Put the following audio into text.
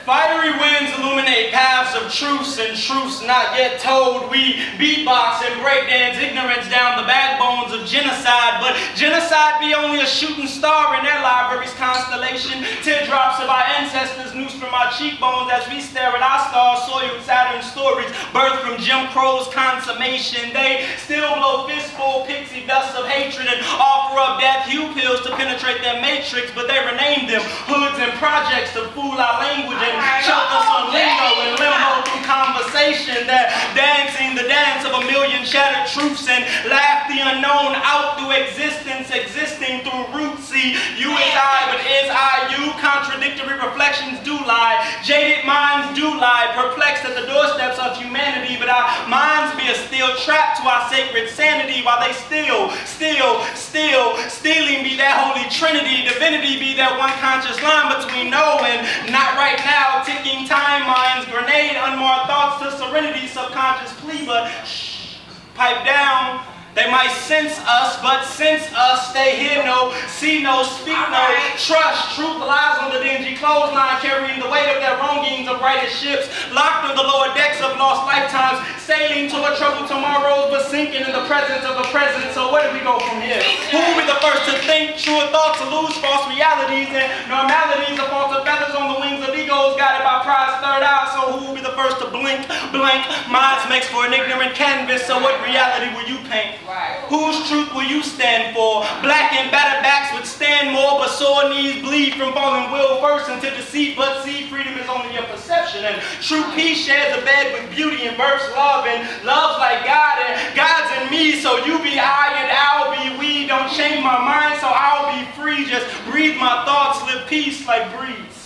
Fiery winds illuminate paths of truths and truths not yet told. We beatbox and breakdance ignorance down the backbones of genocide, but genocide be only a shooting star in their library's constellation. Teardrops of our ancestors noose from our cheekbones as we stare at our stars, soiled Saturn stories, birthed from Jim Crow's consummation. They still blow fistful pixie dust of hatred and offer up death hue pills to penetrate their matrix, but they rename them hoods and projects to fool our language and choke us on lingo and limbo through conversation. They're dancing the dance of a million shattered truths and laugh the unknown out through existence, existing through roots. See, you is I, but is I you? Contradictory reflections do lie, jaded minds do lie, perplexed at the doorsteps of humanity, but our minds be a steel trap to our sacred sanity, while they stealing be that holy trinity, divinity be that one conscious line between no and not right now, ticking timelines, grenade unmarked thoughts to serenity, subconscious plea, but shh, pipe down. They might sense us, but sense us, stay here, no, see no, speak no, trust. Truth lies on the dingy clothesline, carrying the weight of their wrongings of brightest ships, locked on the lower decks of lost lifetimes, sailing toward troubled tomorrows, but sinking in the presence of the present. So where do we go from here? Who will be the first to think truer thoughts, to lose false realities and normalities, of false feathers on the wings of egos, guided by pride's third eye? So who will be the first to blink, blank? Minds makes for an ignorant canvas, so what reality will you paint? Right. Whose truth will you stand for? Black and battered backs would stand more, but sore knees bleed from falling will first into deceit. But see, freedom is only your perception, and true peace shares a bed with beauty and births love, and love's like God, and God's in me. So you be I and I'll be we. Don't change my mind, so I'll be free. Just breathe my thoughts, live peace like breeze.